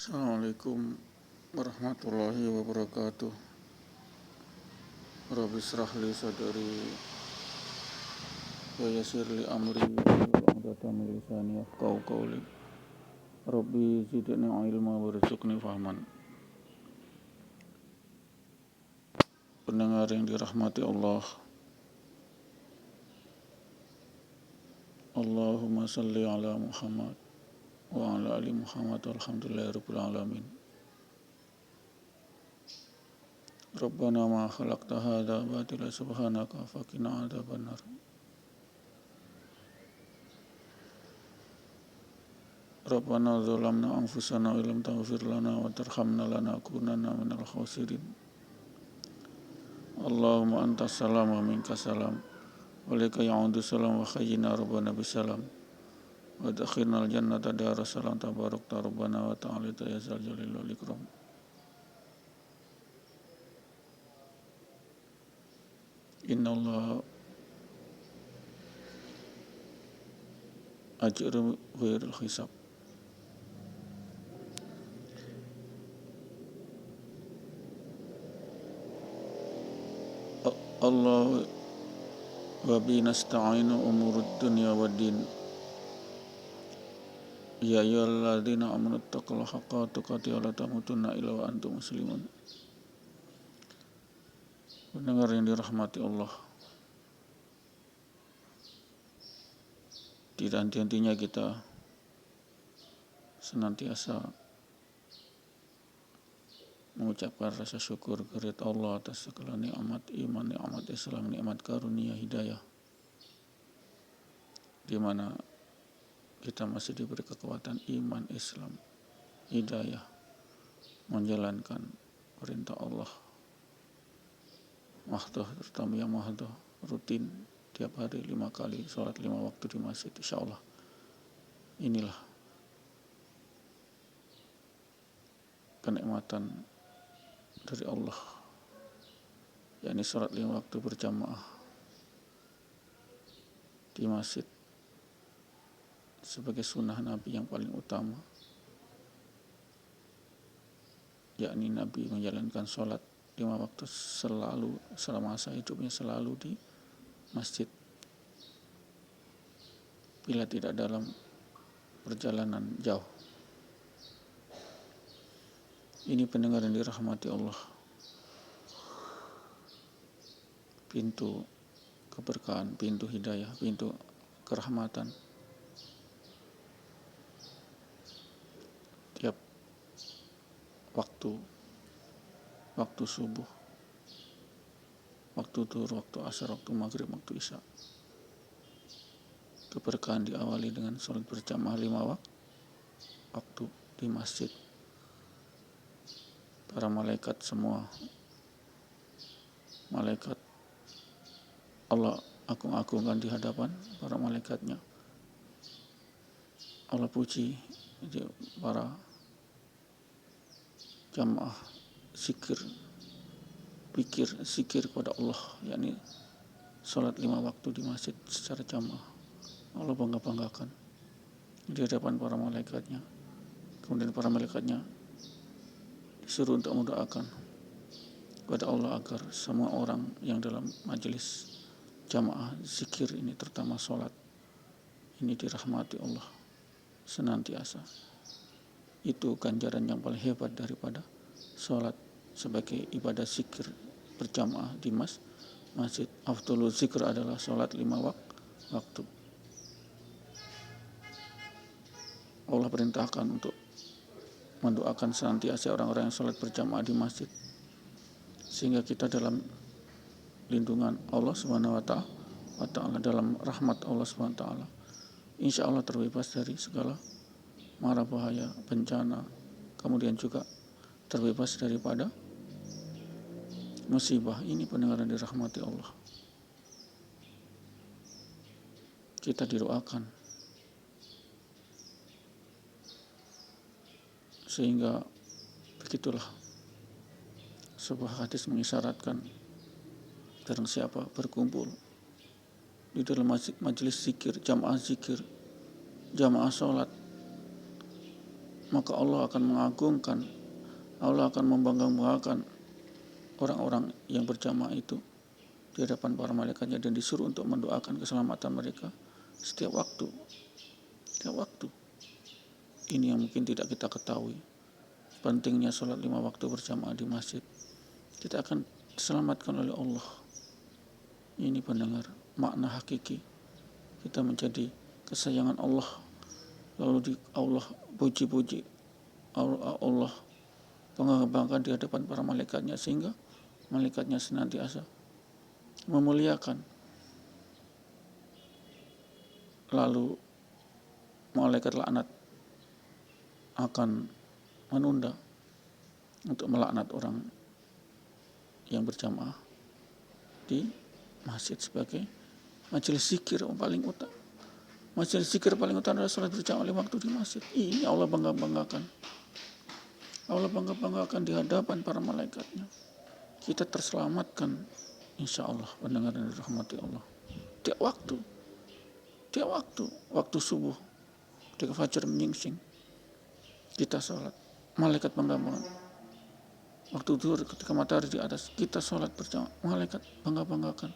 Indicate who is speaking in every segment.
Speaker 1: Assalamualaikum warahmatullahi wabarakatuh. Rabbi israh li sadri wa yassir li amri wahlul 'uqdatam min lisani yafqahu qawli. Rabbi zidni ilma warzuqni fahman. Pendengar yang dirahmati Allah, Allahumma salli ala Muhammad wa ala ali Muhammad walhamdulillahirabbil alamin. Rabbana ma khalaqta hadza batila subhanaka faqina adzabannar. Rabbana zalamna anfusana wa lam taghfir lana wa tarhamna lanakunanna minal khasirin. Allahumma antas salam wa minkas salam wa laka ya'udu salam wa khayyina rabbana bisalam wa adkhilna al-jannata daras salam tabarakta rabbana wa ta'ala ya zal jalali wal ikram. Inna Allah ajru ghairil hisab. Allah wa bi nasta'inu umurud dunya wad din. Ya ayyuhalladzina amanu taqullaha haqqa tuqatih wa la tamutunna illa wa antum muslimun. Pendengar yang dirahmati Allah, tidak henti-hentinya kita senantiasa mengucapkan rasa syukur kehadirat Allah atas segala nikmat iman, nikmat Islam, nikmat karunia hidayah, di mana kita masih diberi kekuatan iman, Islam, hidayah, menjalankan perintah Allah mahdoh, terutama yang mahdoh, rutin tiap hari 5 kali sholat 5 waktu di masjid. Insyaallah inilah kenikmatan dari Allah, yakni sholat 5 waktu berjamaah di masjid sebagai sunnah Nabi yang paling utama, yakni Nabi menjalankan sholat 5 waktu selalu selama masa hidupnya, selalu di masjid bila tidak dalam perjalanan jauh. Ini pendengar yang dirahmati Allah, pintu keberkahan, pintu hidayah, pintu kerahmatan. Tiap waktu subuh, waktu zuhur, waktu asar, waktu maghrib, waktu isya, keberkahan diawali dengan sholat berjamaah 5 waktu di masjid. Para malaikat semua, malaikat Allah agung-agungkan di hadapan para malaikatnya. Allah puji para jamaah zikir kepada Allah, yakni sholat 5 waktu di masjid secara jamaah. Allah bangga-banggakan di hadapan para malaikatnya. Kemudian para malaikatnya disuruh untuk mendoakan kepada Allah agar semua orang yang dalam majelis jamaah zikir ini, terutama sholat ini, dirahmati Allah senantiasa. Itu ganjaran yang paling hebat daripada sholat sebagai ibadah zikir berjamaah di masjid. Afdhalul zikr adalah sholat 5 waktu. Allah perintahkan untuk mendoakan senantiasa orang-orang yang sholat berjamaah di masjid, sehingga kita dalam lindungan Allah Subhanahu wa ta'ala, dalam rahmat Allah Subhanahu wa ta'ala, insya Allah terbebas dari segala mara bahaya, bencana, kemudian juga terbebas daripada musibah. Ini pendengar yang dirahmati Allah, kita didoakan sehingga begitulah sebuah hadis mengisyaratkan barang siapa berkumpul di dalam majelis zikir, jamaah sholat, maka Allah akan mengagungkan, Allah akan membanggakan orang-orang yang berjamaah itu di hadapan para malaikatnya, dan disuruh untuk mendoakan keselamatan mereka setiap waktu. Setiap waktu. Ini yang mungkin tidak kita ketahui. Pentingnya sholat 5 waktu berjamaah di masjid. Kita akan diselamatkan oleh Allah. Ini pendengar, makna hakiki. Kita menjadi kesayangan Allah. Lalu Allah puji-puji, Allah bangga-banggakan di hadapan para malaikatnya, sehingga malaikatnya senantiasa memuliakan. Lalu malaikat laknat akan menunda untuk melaknat orang yang berjamaah di masjid sebagai majelis zikir paling utama. Majelis zikir paling utama adalah salat berjamaah 5 waktu di masjid. Ini Allah bangga-banggakan. Allah bangga-banggakan di hadapan para malaikatnya. Kita terselamatkan, insya Allah, pendengar dan dirahmati Allah. Tiap waktu, waktu subuh, ketika fajar menyingsing, kita sholat. Malaikat bangga-banggakan. Waktu zuhur, ketika matahari di atas, kita sholat berjamaah. Malaikat bangga-banggakan.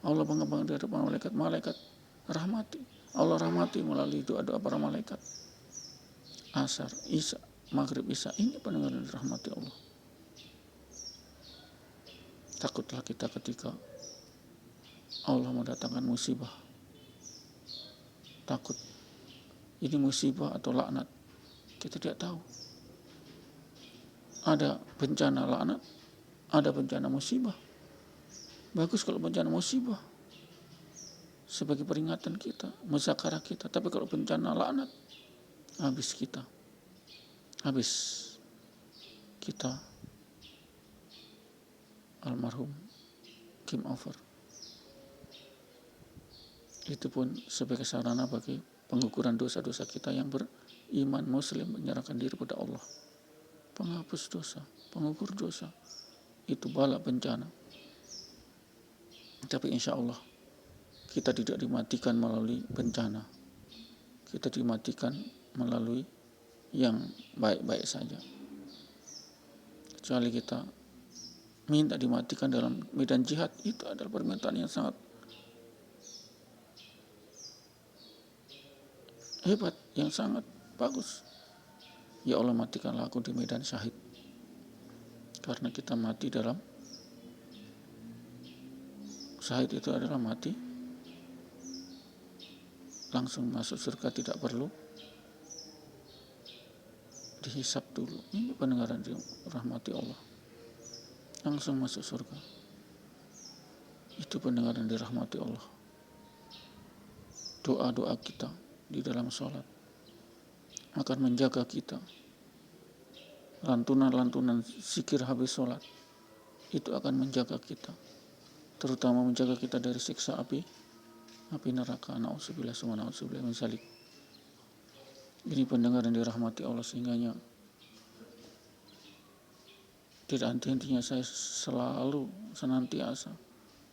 Speaker 1: Allah bangga-banggakan di hadapan malaikat. Malaikat rahmati. Allah rahmati melalui doa-doa para malaikat. Asar, Isya, Maghrib, Isya. Ini pendengar dan dirahmati Allah. Takutlah kita ketika Allah mendatangkan musibah. Takut. Ini musibah atau laknat. Kita tidak tahu. Ada bencana laknat, ada bencana musibah. Bagus kalau bencana musibah sebagai peringatan kita, muzakarah kita. Tapi kalau bencana laknat, habis kita. Habis kita. Almarhum, game over. Itu pun sebagai sarana bagi pengukuran dosa-dosa kita yang beriman muslim, menyerahkan diri pada Allah. Penghapus dosa, pengukur dosa. Itu bala bencana. Tapi insya Allah kita tidak dimatikan melalui bencana. Kita dimatikan melalui yang baik-baik saja. Kecuali kita minta dimatikan dalam medan jihad, itu adalah permintaan yang sangat hebat, yang sangat bagus. Ya Allah, matikanlah aku di medan syahid. Karena kita mati dalam syahid itu adalah mati langsung masuk surga, tidak perlu dihisap dulu. Ini pendengaran dirahmati Allah, langsung masuk surga. Itu pendengaran dirahmati Allah. Doa-doa kita di dalam sholat akan menjaga kita. Lantunan-lantunan zikir habis sholat itu akan menjaga kita, terutama menjaga kita dari siksa api neraka. Na'udzubillah summa na'udzubillah min dzalik. Ini pendengar yang dirahmati Allah, sehingganya tidak henti-hentinya saya selalu senantiasa,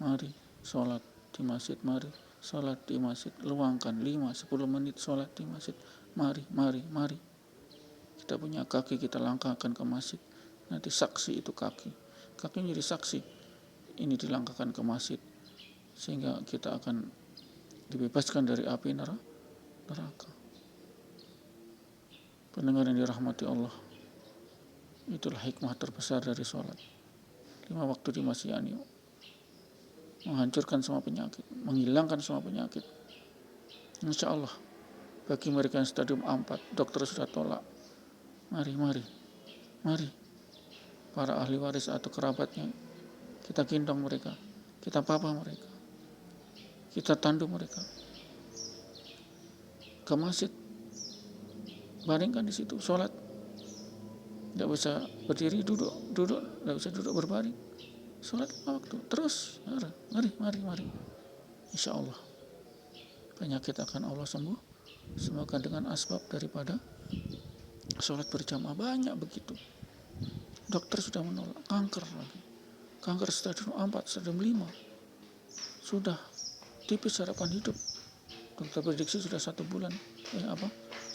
Speaker 1: mari sholat di masjid, mari sholat di masjid, luangkan 5-10 menit sholat di masjid, mari. Kita punya kaki, kita langkahkan ke masjid, nanti saksi itu kaki menjadi saksi, ini dilangkahkan ke masjid, sehingga kita akan dibebaskan dari api neraka. Pendengar yang dirahmati Allah, itulah hikmah terbesar dari sholat 5 waktu di masjid ini, menghancurkan semua penyakit, menghilangkan semua penyakit. Insya Allah bagi mereka yang stadium 4, dokter sudah tolak, mari para ahli waris atau kerabatnya, kita gendong mereka, kita papa mereka, kita tandu mereka ke masjid, baringkan di situ sholat. Tidak bisa berdiri, duduk, tidak bisa duduk berbaring, sholat 5 waktu terus. Mari, insya Allah penyakit akan Allah sembuhkan dengan asbab daripada sholat berjamaah. Banyak begitu, dokter sudah menolak, kanker stadium 4, stadium 5, sudah tipis harapan hidup. Dokter prediksi sudah 1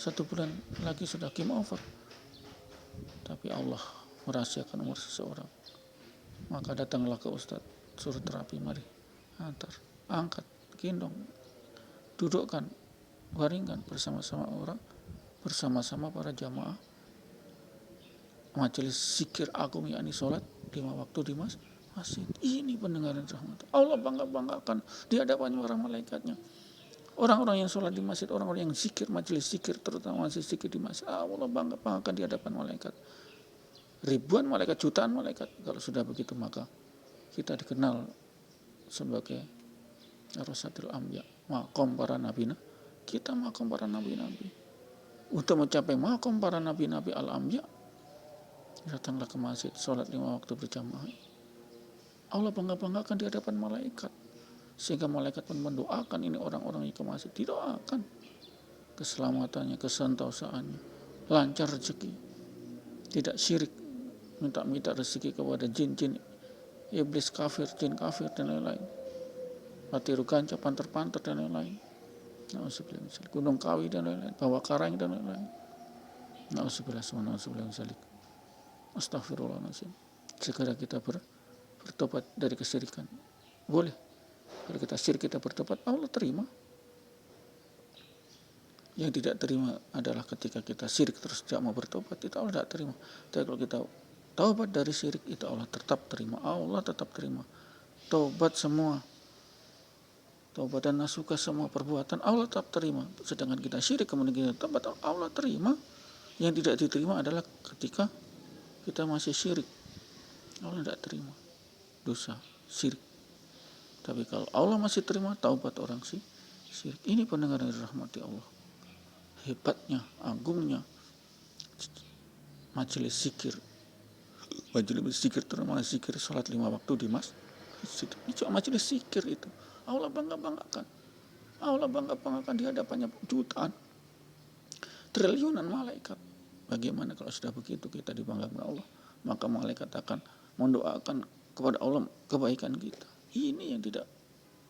Speaker 1: 1 bulan lagi sudah game over. Tapi Allah merahasiakan umur seseorang. Maka datanglah ke Ustadz, suruh terapi, mari antar, angkat, gendong, dudukkan, baringkan bersama-sama orang, bersama-sama para jamaah majelis zikir agung, yakni sholat 5 waktu di masjid. Ini pendengaran rahmat. Allah bangga-banggakan di hadapan para malaikatnya. Orang-orang yang sholat di masjid, orang-orang yang zikir, majelis zikir, terutama majelis zikir di masjid, Allah bangga-banggakan di hadapan malaikat. Ribuan malaikat, jutaan malaikat. Kalau sudah begitu maka kita dikenal sebagai Rasatul Anbiya, makom para nabi. Kita makom para nabi-nabi. Untuk mencapai makom para nabi-nabi al-anbiya, datanglah ke masjid, sholat 5 waktu berjamaah. Allah bangga-banggakan di hadapan malaikat. Sehingga malaikat pun mendoakan ini orang-orang yang ke masjid. Didoakan keselamatannya, kesantausaannya, lancar rezeki, tidak syirik, minta rezeki kepada jin-jin, iblis kafir, jin kafir dan lain-lain, patiru ganca, panter-panter dan lain-lain, na'udzubillah, gunung kawi dan lain-lain, bawah karang dan lain-lain, na'udzubillah, astagfirullahaladzim. Segera kita bertobat dari kesyirikan. Boleh. Kalau kita syirik, kita bertobat, Allah terima. Yang tidak terima adalah ketika kita syirik terus tidak mau bertobat, itu Allah tidak terima. Tapi kalau kita taubat dari syirik, itu Allah tetap terima. Allah tetap terima. Taubat semua, taubat dan nasuka semua perbuatan, Allah tetap terima. Sedangkan kita syirik kemudian kita taubat, Allah terima. Yang tidak diterima adalah ketika kita masih syirik. Allah tidak terima dosa syirik. Tapi kalau Allah masih terima taubat orang syirik. Ini pendengaran rahmati Allah. Hebatnya, agungnya majelis zikir. Majelis zikir terutama zikir salat 5 waktu di masjid. Ini cuma majelis zikir itu. Allah bangga-banggakan. Allah bangga-banggakan di hadapannya jutaan, triliunan malaikat. Bagaimana kalau sudah begitu kita dibanggakan Allah? Maka malaikat akan mendoakan kepada Allah kebaikan kita. Ini yang tidak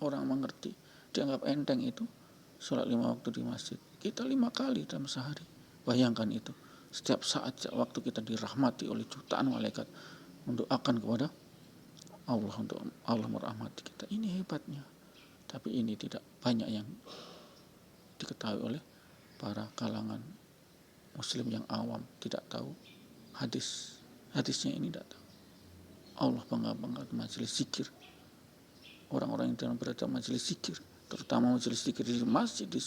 Speaker 1: orang mengerti. Dianggap enteng itu sholat 5 waktu di masjid. Kita 5 kali dalam sehari. Bayangkan itu. Setiap saat, setiap waktu kita dirahmati oleh jutaan malaikat mendoakan kepada Allah untuk Allah merahmati kita. Ini hebatnya. Tapi ini tidak banyak yang diketahui oleh para kalangan muslim yang awam, tidak tahu hadisnya ini tidak tahu. Allah bangga-bangga majelis zikir. Orang-orang yang dalam berada majelis zikir, terutama majelis zikir di masjid, di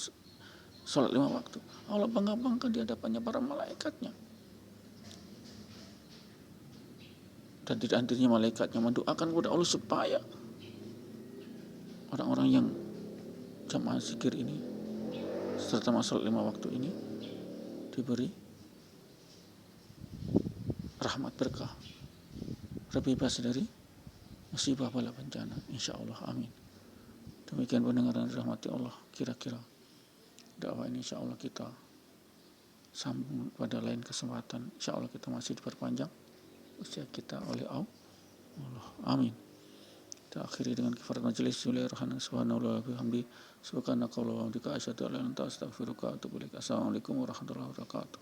Speaker 1: sholat 5 waktu, Allah bangga-bangga di hadapannya para malaikatnya. Dan tidak hadirnya malaikatnya mendoakan kepada Allah supaya orang-orang yang jamaah zikir ini serta sholat 5 waktu ini diberi rahmat berkah, terbebas dari musibah bala bencana, insyaallah, amin. Demikian pendengaran rahmati Allah. Kira-kira dakwah ini insyaallah kita sambung pada lain kesempatan. Insyaallah kita masih diperpanjang usia kita oleh Allah, amin. Kita akhiri dengan kifarat majelis. Bismillahirrahmanirrahim. Subhanallah wa bihamdi, subhanakallahumma wa bihamdika, asyhadu an la ilaha illa anta, astaghfiruka wa atubu ilaik. Assalamualaikum warahmatullahi wabarakatuh.